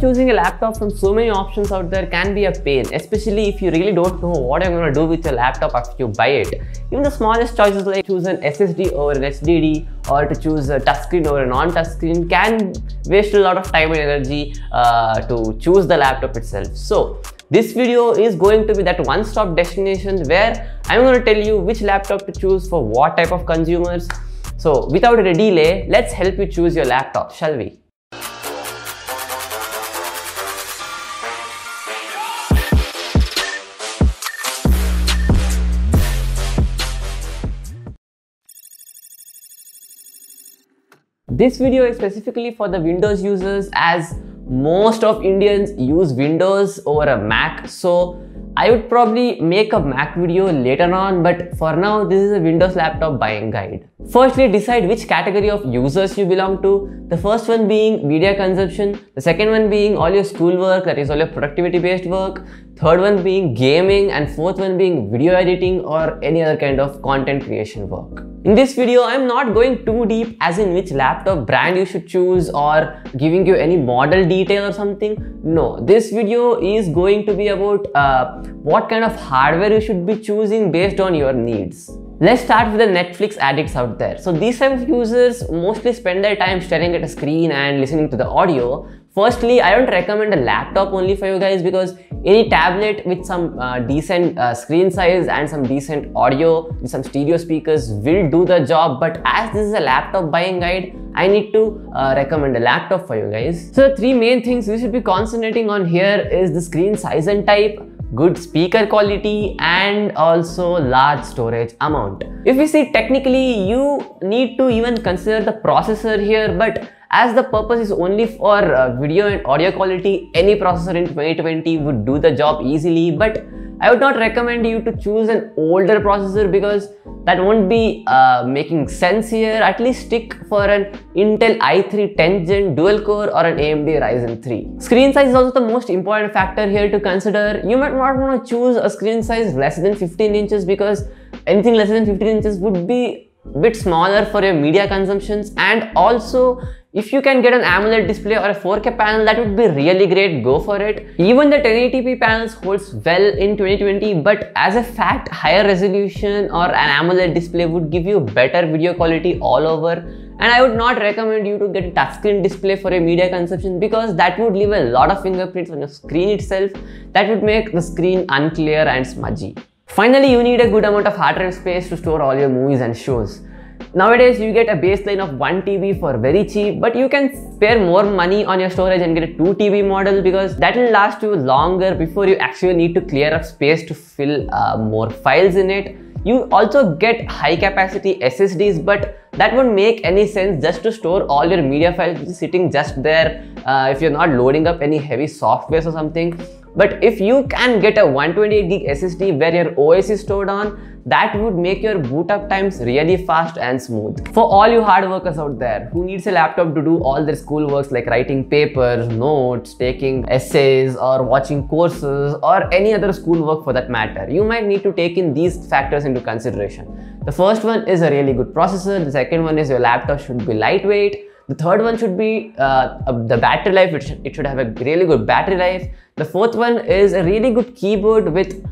choosing a laptop from so many options out there can be a pain, especially if you really don't know what you're going to do with your laptop after you buy it. Even the smallest choices like choose an SSD over an HDD or to choose a touchscreen over a non-touchscreen can waste a lot of time and energy to choose the laptop itself. So this video is going to be that one-stop destination where I'm going to tell you which laptop to choose for what type of consumers. So without a delay, let's help you choose your laptop, shall we? This video is specifically for the Windows users, as most of Indians use Windows over a Mac. So I would probably make a Mac video later on, but for now this is a Windows laptop buying guide. Firstly, decide which category of users you belong to. The first one being media consumption, the second one being all your schoolwork, that is all your productivity based work, third one being gaming, and fourth one being video editing or any other kind of content creation work. In this video, I am not going too deep as in which laptop brand you should choose or giving you any model detail or something. No, this video is going to be about what kind of hardware you should be choosing based on your needs. Let's start with the Netflix addicts out there. So these type of users mostly spend their time staring at a screen and listening to the audio. Firstly, I don't recommend a laptop only for you guys, because any tablet with some decent screen size and some decent audio with some stereo speakers will do the job. But as this is a laptop buying guide, I need to recommend a laptop for you guys. So the three main things you should be concentrating on here is the screen size and type, good speaker quality, and also large storage amount. If we see technically, you need to even consider the processor here, but as the purpose is only for video and audio quality, any processor in 2020 would do the job easily. But I would not recommend you to choose an older processor, because that won't be making sense here. At least stick for an Intel i3 10th Gen dual core or an AMD Ryzen 3. Screen size is also the most important factor here to consider. You might not want to choose a screen size less than 15 inches, because anything less than 15 inches would be a bit smaller for your media consumptions. And also, if you can get an AMOLED display or a 4K panel, that would be really great, go for it. Even the 1080p panels holds well in 2020, but as a fact, higher resolution or an AMOLED display would give you better video quality all over. And I would not recommend you to get a touchscreen display for your media consumption, because that would leave a lot of fingerprints on your screen itself. That would make the screen unclear and smudgy. Finally, you need a good amount of hard drive space to store all your movies and shows. Nowadays, you get a baseline of 1 TB for very cheap, but you can spare more money on your storage and get a 2 TB model, because that will last you longer before you actually need to clear up space to fill more files in it. You also get high capacity SSDs, but that won't make any sense just to store all your media files which is sitting just there if you're not loading up any heavy software or something. But if you can get a 128 gig SSD where your OS is stored on, that would make your boot up times really fast and smooth. For all you hard workers out there who needs a laptop to do all their school works like writing papers, notes, taking essays, or watching courses, or any other school work for that matter, you might need to take in these factors into consideration. The first one is a really good processor. The second one is your laptop should be lightweight. The third one should be the battery life. It should have a really good battery life. The fourth one is a really good keyboard with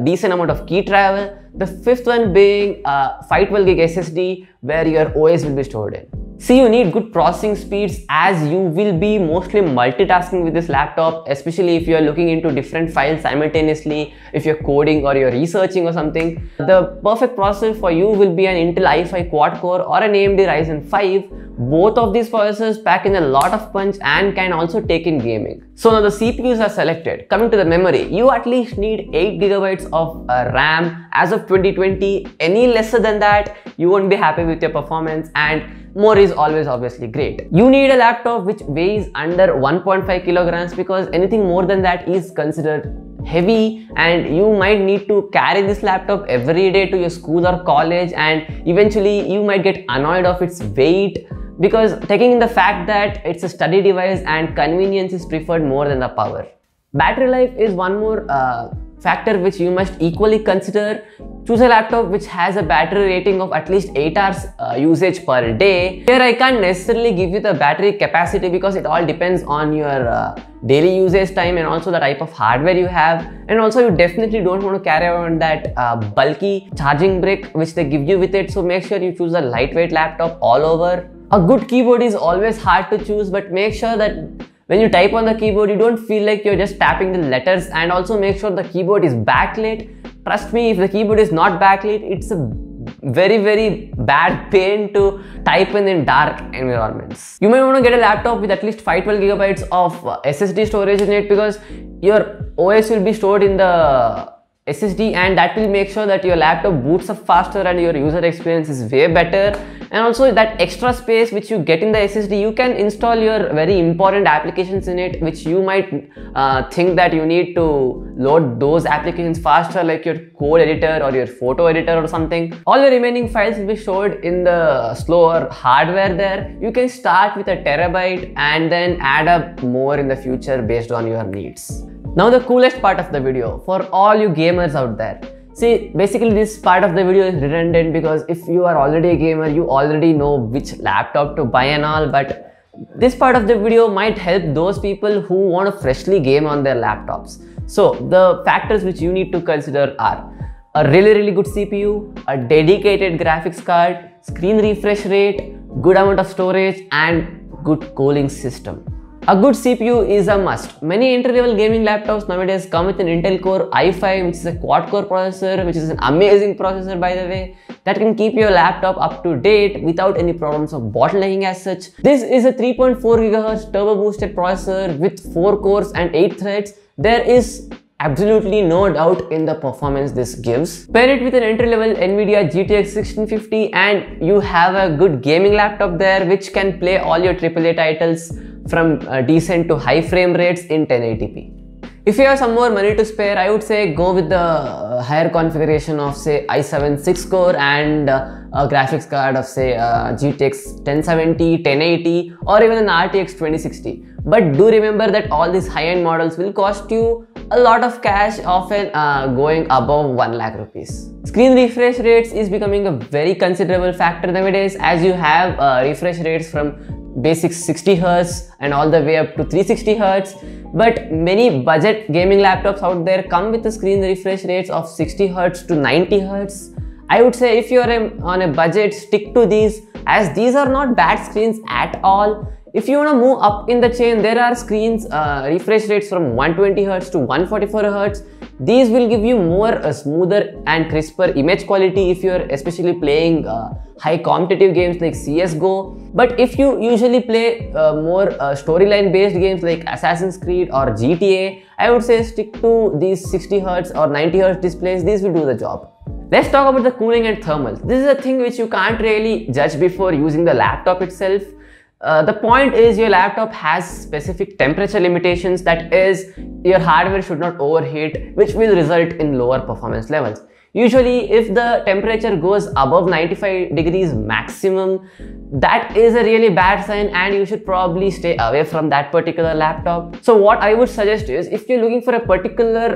decent amount of key travel. The fifth one being 512 gig SSD where your OS will be stored in. See, you need good processing speeds, as you will be mostly multitasking with this laptop, especially if you are looking into different files simultaneously, if you're coding or you're researching or something. The perfect processor for you will be an Intel i5 quad core or an AMD Ryzen 5. Both of these processors pack in a lot of punch and can also take in gaming. So now the CPUs are selected. Coming to the memory, you at least need 8 GB of RAM as of 2020. Any lesser than that, you won't be happy with your performance, and more is always obviously great. You need a laptop which weighs under 1.5 kilograms, because anything more than that is considered heavy, and you might need to carry this laptop every day to your school or college, and eventually you might get annoyed of its weight, because taking in the fact that it's a study device and convenience is preferred more than the power. Battery life is one more factor which you must equally consider, choose a laptop which has a battery rating of at least 8 hours usage per day. Here I can't necessarily give you the battery capacity because it all depends on your daily usage time and also the type of hardware you have, and also you definitely don't want to carry around that bulky charging brick which they give you with it. So make sure you choose a lightweight laptop all over. A good keyboard is always hard to choose, but make sure that when you type on the keyboard, you don't feel like you're just tapping the letters, and also make sure the keyboard is backlit. Trust me, if the keyboard is not backlit, it's a very bad pain to type in dark environments. You might want to get a laptop with at least 512 GB of SSD storage in it, because your OS will be stored in the SSD, and that will make sure that your laptop boots up faster and your user experience is way better. And also that extra space which you get in the SSD, you can install your very important applications in it, which you might think that you need to load those applications faster, like your code editor or your photo editor or something. All the remaining files will be stored in the slower hardware there. You can start with a terabyte and then add up more in the future based on your needs. Now the coolest part of the video for all you gamers out there. See, basically this part of the video is redundant because if you are already a gamer, you already know which laptop to buy and all, but this part of the video might help those people who want to freshly game on their laptops. So the factors which you need to consider are a really good CPU, a dedicated graphics card, screen refresh rate, good amount of storage, and good cooling system. A good CPU is a must. Many entry-level gaming laptops nowadays come with an Intel Core i5, which is a quad-core processor, which is an amazing processor by the way, that can keep your laptop up to date without any problems of bottlenecking as such. This is a 3.4 GHz turbo-boosted processor with 4 cores and 8 threads. There is absolutely no doubt in the performance this gives. Pair it with an entry-level NVIDIA GTX 1650 and you have a good gaming laptop there which can play all your AAA titles from decent to high frame rates in 1080p. If you have some more money to spare, I would say go with the higher configuration of say i7 6-core and a graphics card of say GTX 1070, 1080 or even an RTX 2060. But do remember that all these high-end models will cost you a lot of cash, often going above 1 lakh rupees. Screen refresh rates is becoming a very considerable factor nowadays, as you have refresh rates from basic 60 Hz and all the way up to 360 Hz. But many budget gaming laptops out there come with the screen refresh rates of 60 Hz to 90 Hz. I would say if you are on a budget, stick to these, as these are not bad screens at all. If you want to move up in the chain, there are screens refresh rates from 120 Hz to 144 Hz. These will give you more smoother and crisper image quality if you are especially playing high competitive games like CSGO. But if you usually play more storyline based games like Assassin's Creed or GTA, I would say stick to these 60 Hz or 90 Hz displays. These will do the job. Let's talk about the cooling and thermals. This is a thing which you can't really judge before using the laptop itself. The point is your laptop has specific temperature limitations, that is, your hardware should not overheat, which will result in lower performance levels. Usually if the temperature goes above 95 degrees maximum, that is a really bad sign and you should probably stay away from that particular laptop. So what I would suggest is, if you're looking for a particular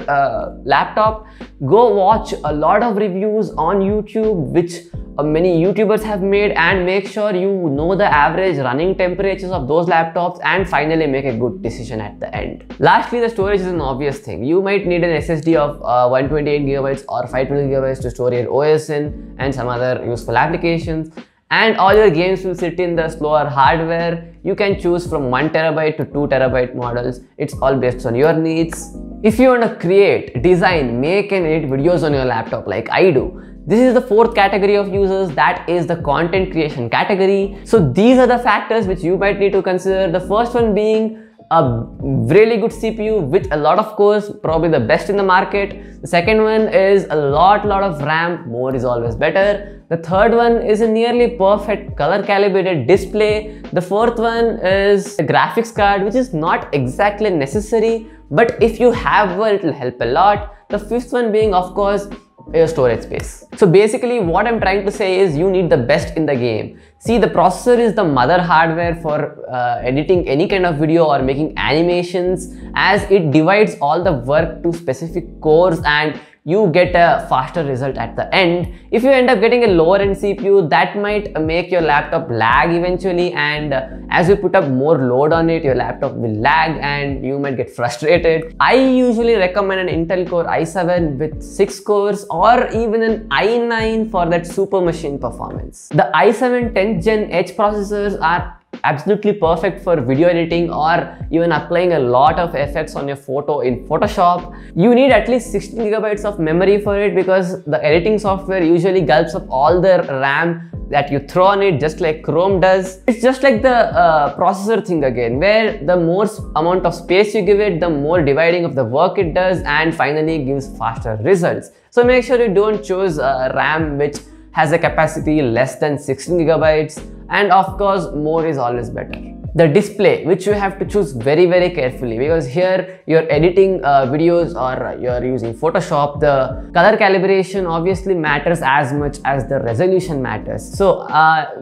laptop, go watch a lot of reviews on YouTube which many YouTubers have made, and make sure you know the average running temperatures of those laptops and finally make a good decision at the end. Lastly, the storage is an obvious thing. You might need an SSD of 128 GB or 512 GB to store your OS in and some other useful applications, and all your games will sit in the slower hardware. You can choose from 1 TB to 2 TB models. It's all based on your needs. If you want to create, design, make and edit videos on your laptop like I do, this is the fourth category of users, that is the content creation category. So these are the factors which you might need to consider. The first one being a really good CPU with a lot of cores, probably the best in the market. The second one is a lot of RAM, more is always better. The third one is a nearly perfect color calibrated display. The fourth one is a graphics card, which is not exactly necessary, but if you have one, it will help a lot. The fifth one being, of course, your storage space. So basically what I'm trying to say is you need the best in the game. See, the processor is the mother hardware for editing any kind of video or making animations, as it divides all the work to specific cores and you get a faster result at the end. If you end up getting a lower end CPU, that might make your laptop lag eventually, and as you put up more load on it, your laptop will lag and you might get frustrated. I usually recommend an Intel Core i7 with 6 cores or even an i9 for that super machine performance. The i7 10th Gen Edge processors are absolutely perfect for video editing or even applying a lot of effects on your photo in Photoshop. You need at least 16 gigabytes of memory for it, because the editing software usually gulps up all the RAM that you throw on it, just like Chrome does. It's just like the processor thing again, where the more amount of space you give it, the more dividing of the work it does, and finally gives faster results. So make sure you don't choose RAM which has a capacity less than 16 gigabytes, and of course more is always better. The display, which you have to choose very carefully, because here you're editing videos or you're using Photoshop, the color calibration obviously matters as much as the resolution matters. So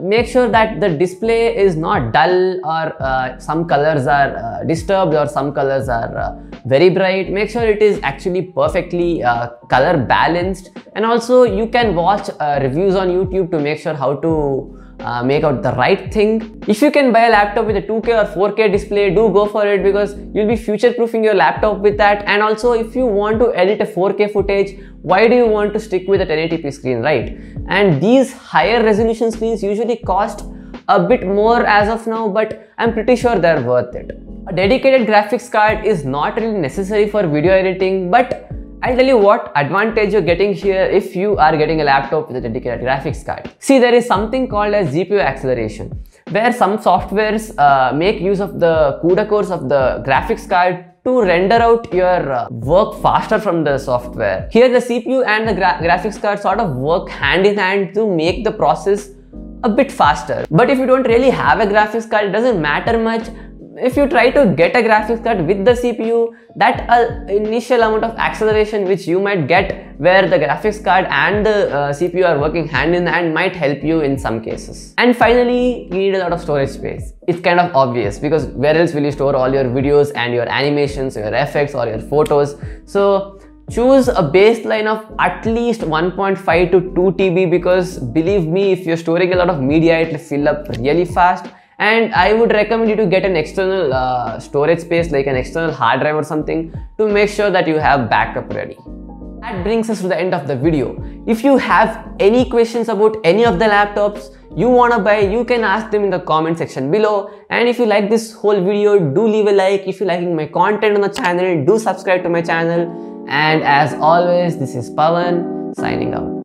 make sure that the display is not dull, or some colors are disturbed, or some colors are very bright. Make sure it is actually perfectly color balanced, and also you can watch reviews on YouTube to make sure how to make out the right thing. If you can buy a laptop with a 2K or 4K display, do go for it, because you'll be future-proofing your laptop with that. And also, if you want to edit a 4K footage, why do you want to stick with a 1080p screen, right? And these higher resolution screens usually cost a bit more as of now, but I'm pretty sure they're worth it. A dedicated graphics card is not really necessary for video editing, but I'll tell you what advantage you're getting here if you are getting a laptop with a dedicated graphics card. See, there is something called as GPU acceleration, where some softwares make use of the CUDA cores of the graphics card to render out your work faster from the software. Here the CPU and the graphics card sort of work hand in hand to make the process a bit faster. But if you don't really have a graphics card, it doesn't matter much. If you try to get a graphics card with the CPU, that initial amount of acceleration which you might get, where the graphics card and the CPU are working hand in hand, might help you in some cases. And finally, you need a lot of storage space. It's kind of obvious, because where else will you store all your videos and your animations, your effects, or your photos? So choose a baseline of at least 1.5 to 2 TB, because believe me, if you're storing a lot of media, it will fill up really fast. And I would recommend you to get an external storage space, like an external hard drive or something, to make sure that you have backup ready. That brings us to the end of the video. If you have any questions about any of the laptops you want to buy, you can ask them in the comment section below. And if you like this whole video, do leave a like. If you're liking my content on the channel, do subscribe to my channel. And as always, this is Pawan signing out.